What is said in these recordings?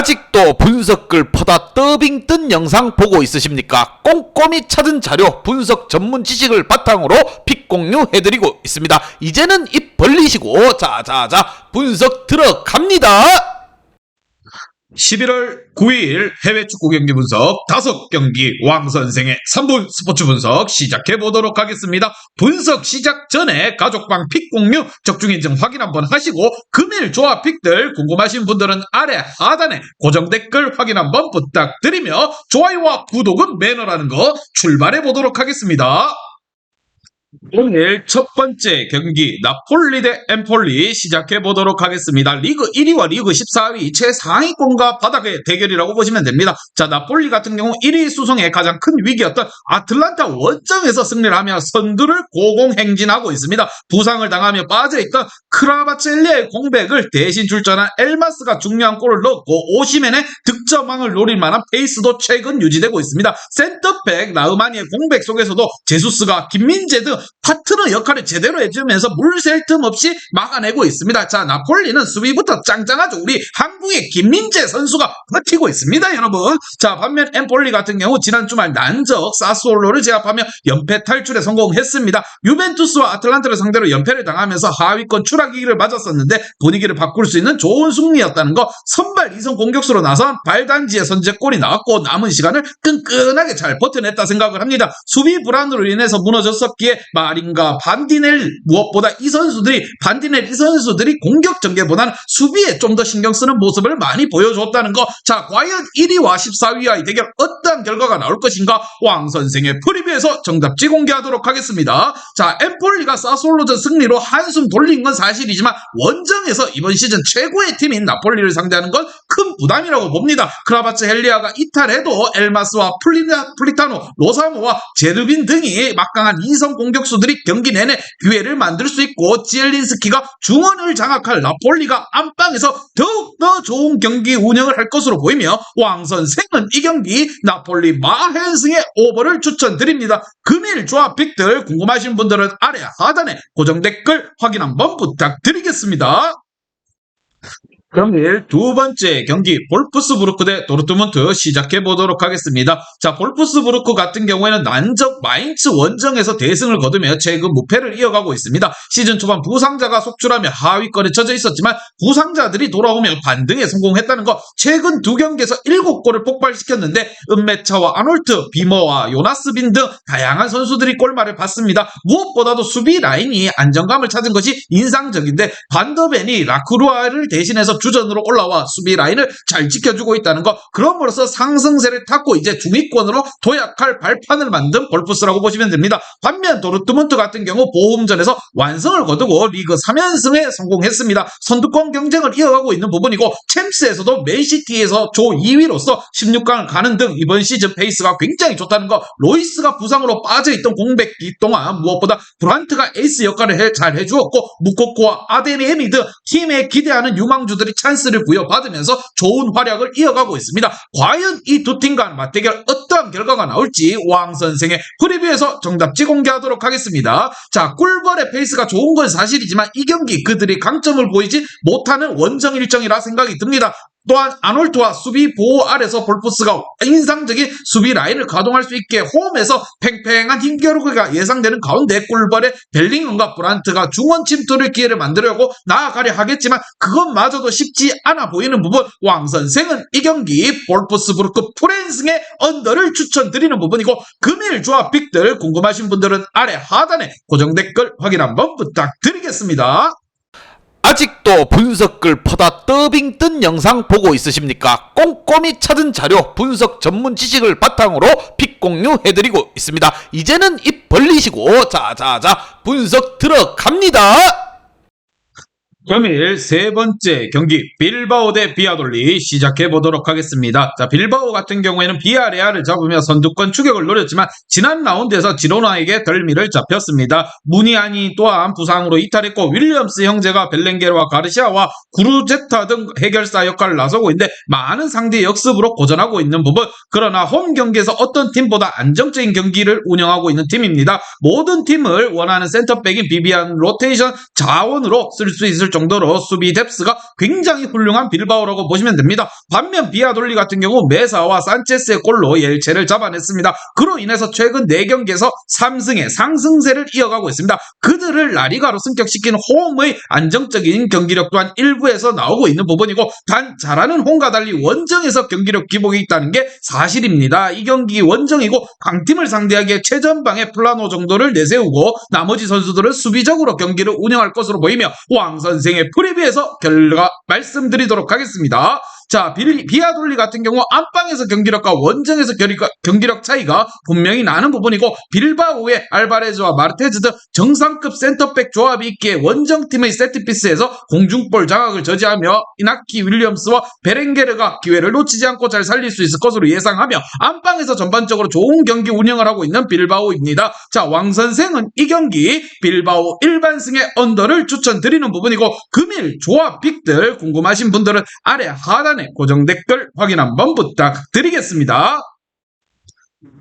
아직도 분석글 퍼다 더빙 뜬 영상 보고 있으십니까? 꼼꼼히 찾은 자료, 분석 전문 지식을 바탕으로 픽 공유해드리고 있습니다. 이제는 입 벌리시고 자자자 분석 들어갑니다. 11월 9일 해외 축구 경기 분석 5경기 왕선생의 3분 스포츠 분석 시작해보도록 하겠습니다. 분석 시작 전에 가족방 픽 공유 적중인증 확인 한번 하시고 금일 조합 픽들 궁금하신 분들은 아래 하단에 고정 댓글 확인 한번 부탁드리며 좋아요와 구독은 매너라는 거 출발해보도록 하겠습니다. 오늘 첫 번째 경기 나폴리 대 엠폴리 시작해보도록 하겠습니다. 리그 1위와 리그 14위 최상위권과 바닥의 대결이라고 보시면 됩니다. 자, 나폴리 같은 경우 1위 수성의 가장 큰 위기였던 아틀란타 원정에서 승리를 하며 선두를 고공행진하고 있습니다. 부상을 당하며 빠져있던 크라바첼리의 공백을 대신 출전한 엘마스가 중요한 골을 넣었고 오시멘의 득점왕을 노릴 만한 페이스도 최근 유지되고 있습니다. 센터백 나우마니의 공백 속에서도 제수스가 김민재 등 파트너 역할을 제대로 해주면서 물샐 틈 없이 막아내고 있습니다. 자, 나폴리는 수비부터 짱짱하죠. 우리 한국의 김민재 선수가 버티고 있습니다, 여러분. 자, 반면 엠폴리 같은 경우 지난 주말 난적 사스올로를 제압하며 연패 탈출에 성공했습니다. 유벤투스와 아틀란타를 상대로 연패를 당하면서 하위권 추락위기를 맞았었는데 분위기를 바꿀 수 있는 좋은 승리였다는 거, 선발 2선 공격수로 나선 발단지의 선제골이 나왔고 남은 시간을 끈끈하게 잘 버텨냈다 생각을 합니다. 수비 불안으로 인해서 무너졌었기에 마린과 반디넬, 무엇보다 이 선수들이 공격 전개보다는 수비에 좀 더 신경 쓰는 모습을 많이 보여줬다는 거. 자, 과연 1위와 14위와의 대결 어떤 결과가 나올 것인가, 왕 선생의 프리뷰에서 정답지 공개하도록 하겠습니다. 자, 엠폴리가 사솔로전 승리로 한숨 돌린 건 사실이지만 원정에서 이번 시즌 최고의 팀인 나폴리를 상대하는 건 큰 부담이라고 봅니다. 크라바츠헬리아가 이탈해도 엘마스와 플리타노, 로사모와 제르빈 등이 막강한 2선 공격수들이 경기 내내 기회를 만들 수 있고 지엘린스키가 중원을 장악할 나폴리가 안방에서 더욱더 좋은 경기 운영을 할 것으로 보이며 왕선생은 이 경기 나폴리 마헨승의 오버를 추천드립니다. 금일 조합 픽들 궁금하신 분들은 아래 하단에 고정 댓글 확인 한번 부탁드리겠습니다. 금일 두 번째 경기 볼프스부르크 대 도르트문트 시작해보도록 하겠습니다. 자, 볼프스부르크 같은 경우에는 난적 마인츠 원정에서 대승을 거두며 최근 무패를 이어가고 있습니다. 시즌 초반 부상자가 속출하며 하위권에 처져 있었지만 부상자들이 돌아오며 반등에 성공했다는 거, 최근 두 경기에서 7골을 폭발시켰는데 은메차와 아놀트, 비머와 요나스빈 등 다양한 선수들이 골말을 봤습니다. 무엇보다도 수비 라인이 안정감을 찾은 것이 인상적인데 반더벤이 라크루아를 대신해서 주전으로 올라와 수비 라인을 잘 지켜주고 있다는 거, 그럼으로써 상승세를 탔고 이제 중위권으로 도약할 발판을 만든 볼프스라고 보시면 됩니다. 반면 도르트문트 같은 경우 보험전에서 완승을 거두고 리그 3연승에 성공했습니다. 선두권 경쟁을 이어가고 있는 부분이고 챔스에서도 맨시티에서 조 2위로서 16강을 가는 등 이번 시즌 페이스가 굉장히 좋다는 거, 로이스가 부상으로 빠져있던 공백기 동안 무엇보다 브란트가 에이스 역할을 잘 해주었고 무코코와 아데미에미 등 팀에 기대하는 유망주들이 찬스를 부여받으면서 좋은 활약을 이어가고 있습니다. 과연 이 두 팀 간 맞대결 어떠한 결과가 나올지 왕 선생의 프리뷰에서 정답지 공개하도록 하겠습니다. 자, 꿀벌의 페이스가 좋은 건 사실이지만 이 경기 그들이 강점을 보이지 못하는 원정 일정이라 생각이 듭니다. 또한 아놀트와 수비 보호 아래서 볼프스가 인상적인 수비 라인을 가동할 수 있게 홈에서 팽팽한 힘겨루기가 예상되는 가운데 꿀벌의 벨링엄과 브란트가 중원 침투를 기회를 만들려고 나아가려 하겠지만 그것마저도 쉽지 않아 보이는 부분, 왕 선생은 이 경기 볼프스부르크 프랜승의 언더를 추천드리는 부분이고 금일 조합 픽들 궁금하신 분들은 아래 하단에 고정 댓글 확인 한번 부탁드리겠습니다. 아직도 분석글 퍼다 더빙 뜬 영상 보고 있으십니까? 꼼꼼히 찾은 자료, 분석 전문 지식을 바탕으로 픽 공유해드리고 있습니다. 이제는 입 벌리시고 자자자 분석 들어갑니다. 금일 세 번째 경기 빌바오 대 비아돌리 시작해보도록 하겠습니다. 자, 빌바오 같은 경우에는 비아레알을 잡으며 선두권 추격을 노렸지만 지난 라운드에서 지로나에게 덜미를 잡혔습니다. 무니안이 또한 부상으로 이탈했고 윌리엄스 형제가 벨렌게르와 가르시아와 구루제타 등 해결사 역할을 나서고 있는데 많은 상대 역습으로 고전하고 있는 부분, 그러나 홈 경기에서 어떤 팀보다 안정적인 경기를 운영하고 있는 팀입니다. 모든 팀을 원하는 센터백인 비비안 로테이션 자원으로 쓸 수 있을 정도로 수비 뎁스가 굉장히 훌륭한 빌바오라고 보시면 됩니다. 반면 비아돌리 같은 경우 메사와 산체스의 골로 엘체를 잡아냈습니다. 그로 인해서 최근 4경기에서 3승의 상승세를 이어가고 있습니다. 그들을 라리가로 승격시킨 홈의 안정적인 경기력 또한 일부에서 나오고 있는 부분이고, 단 잘하는 홈과 달리 원정에서 경기력 기복이 있다는 게 사실입니다. 이 경기 원정이고 강팀을 상대하기에 최전방의 플라노 정도를 내세우고 나머지 선수들은 수비적으로 경기를 운영할 것으로 보이며, 왕 선생의 프리뷰에서 결과 말씀드리도록 하겠습니다. 자, 비아돌리 같은 경우 안방에서 경기력과 원정에서 경기력 차이가 분명히 나는 부분이고, 빌바오의 알바레즈와 마르테즈 등 정상급 센터백 조합이 있기에 원정팀의 세트피스에서 공중볼 장악을 저지하며 이나키 윌리엄스와 베렌게르가 기회를 놓치지 않고 잘 살릴 수 있을 것으로 예상하며, 안방에서 전반적으로 좋은 경기 운영을 하고 있는 빌바오입니다. 자, 왕 선생은 이 경기 빌바오 일반승의 언더를 추천드리는 부분이고, 금일 조합 픽들 궁금하신 분들은 아래 하단에 고정 댓글 확인 한번 부탁드리겠습니다.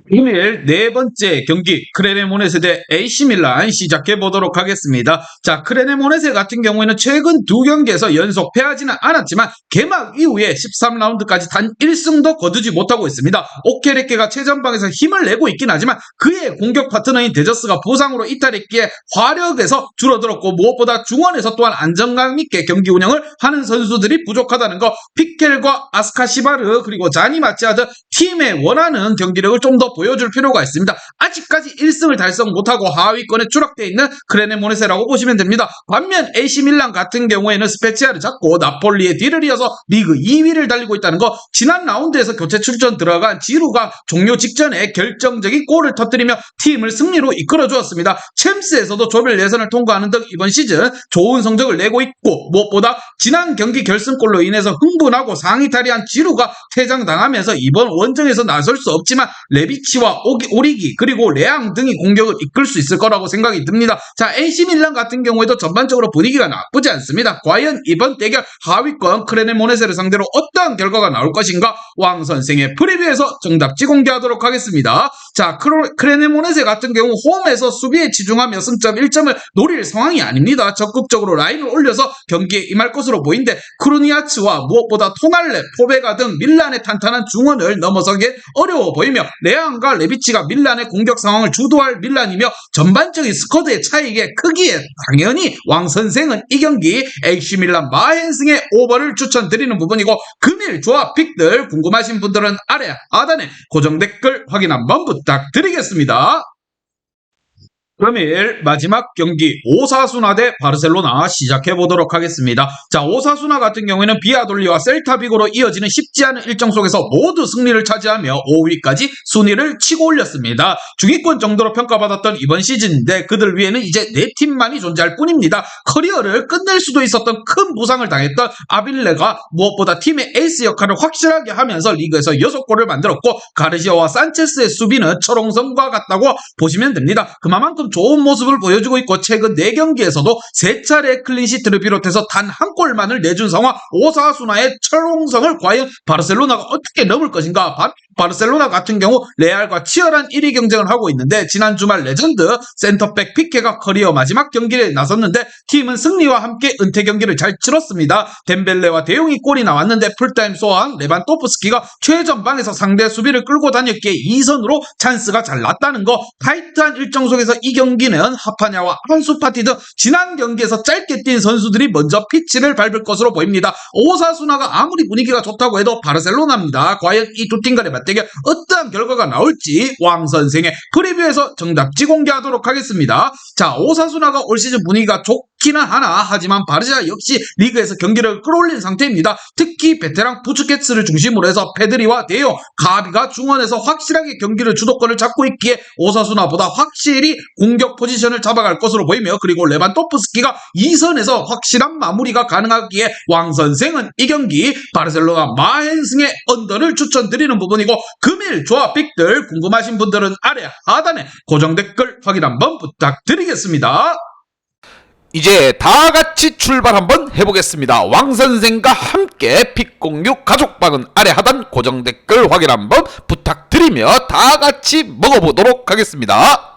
금일 4번째 경기 크레네모네세 대 AC밀란 시작해 보도록 하겠습니다. 자, 크레네모네세 같은 경우에는 최근 2경기에서 연속 패하지는 않았지만 개막 이후에 13라운드까지 단 1승도 거두지 못하고 있습니다. 오케레케가 최전방에서 힘을 내고 있긴 하지만 그의 공격 파트너인 데저스가 부상으로 이탈했기에 화력에서 줄어들었고, 무엇보다 중원에서 또한 안정감 있게 경기 운영을 하는 선수들이 부족하다는 거, 피켈과 아스카시바르 그리고 자니 마치아드 팀의 원하는 경기력을 좀 더 보여줄 필요가 있습니다. 아직까지 1승을 달성 못하고 하위권에 추락되어 있는 크레네모네세라고 보시면 됩니다. 반면 AC밀란 같은 경우에는 스페치아를 잡고 나폴리의 뒤를 이어서 리그 2위를 달리고 있다는 거, 지난 라운드에서 교체 출전 들어간 지루가 종료 직전에 결정적인 골을 터뜨리며 팀을 승리로 이끌어 주었습니다. 챔스에서도 조별 예선을 통과하는 등 이번 시즌 좋은 성적을 내고 있고, 무엇보다 지난 경기 결승골로 인해서 흥분하고 상의 탈의한 지루가 퇴장당하면서 이번 원정에서 나설 수 없지만 레비치와 오리기 그리고 레앙 등이 공격을 이끌 수 있을 거라고 생각이 듭니다. 자, AC밀란 같은 경우에도 전반적으로 분위기가 나쁘지 않습니다. 과연 이번 대결 하위권 크레네모네세를 상대로 어떠한 결과가 나올 것인가, 왕 선생의 프리뷰에서 정답지 공개하도록 하겠습니다. 자, 크레네모네세 같은 경우 홈에서 수비에 치중하며 승점 1점을 노릴 상황이 아닙니다. 적극적으로 라인을 올려서 경기에 임할 것으로 보이는데, 크루니아츠와 무엇보다 토날레, 포베가 등 밀란의 탄탄한 중원을 넘어서기엔 어려워 보이며, 레앙과 레비치가 밀란의 공격 상황을 주도할 밀란이며, 전반적인 스쿼드의 차이에 크기에 당연히 왕 선생은 이 경기 AC밀란 마헨승의 오버를 추천드리는 부분이고, 금일 조합 픽들 궁금하신 분들은 아래 하단에 고정 댓글 확인 한번 부탁드리겠습니다. 금일 마지막 경기 오사수나 대 바르셀로나 시작해 보도록 하겠습니다. 자, 오사수나 같은 경우에는 비아돌리와 셀타비고로 이어지는 쉽지 않은 일정 속에서 모두 승리를 차지하며 5위까지 순위를 치고 올렸습니다. 중위권 정도로 평가받았던 이번 시즌인데 그들 위에는 이제 4팀만이 존재할 뿐입니다. 커리어를 끝낼 수도 있었던 큰 부상을 당했던 아빌레가 무엇보다 팀의 에이스 역할을 확실하게 하면서 리그에서 6골을 만들었고, 가르시아와 산체스의 수비는 철옹성과 같다고 보시면 됩니다. 그만큼 좋은 모습을 보여주고 있고, 최근 4경기에서도 3차례 클린시트를 비롯해서 단 한 골만을 내준 상황, 오사수나의 철옹성을 과연 바르셀로나가 어떻게 넘을 것인가. 바르셀로나 같은 경우 레알과 치열한 1위 경쟁을 하고 있는데, 지난 주말 레전드 센터백 피케가 커리어 마지막 경기에 나섰는데 팀은 승리와 함께 은퇴 경기를 잘 치렀습니다. 덴벨레와 대용이 골이 나왔는데 풀타임 소환 레반도프스키가 최전방에서 상대 수비를 끌고 다녔기에 2선으로 찬스가 잘 났다는 거, 타이트한 일정 속에서 이 경기는 하파냐와 한수파티 등 지난 경기에서 짧게 뛴 선수들이 먼저 피치를 밟을 것으로 보입니다. 오사수나가 아무리 분위기가 좋다고 해도 바르셀로나입니다. 과연 이 두 팀 간의 맞대결 어떠한 결과가 나올지 왕 선생의 프리뷰에서 정답지 공개하도록 하겠습니다. 자, 오사수나가 올 시즌 분위기가 좋기는 하나, 하지만 바르샤 역시 리그에서 경기를 끌어올린 상태입니다. 특히 베테랑 부츠케츠를 중심으로 해서 페드리와 데용, 가비가 중원에서 확실하게 경기를 주도권을 잡고 있기에 오사수나보다 확실히 공격 포지션을 잡아갈 것으로 보이며, 그리고 레반도프스키가 2선에서 확실한 마무리가 가능하기에 왕 선생은 이 경기 바르셀로나 마헨승의 언더를 추천드리는 부분이고, 금일 조합 픽들 궁금하신 분들은 아래 하단에 고정 댓글 확인 한번 부탁드리겠습니다. 이제 다 같이 출발 한번 해보겠습니다. 왕 선생과 함께 픽06 가족방은 아래 하단 고정 댓글 확인 한번 부탁드리며 다 같이 먹어보도록 하겠습니다.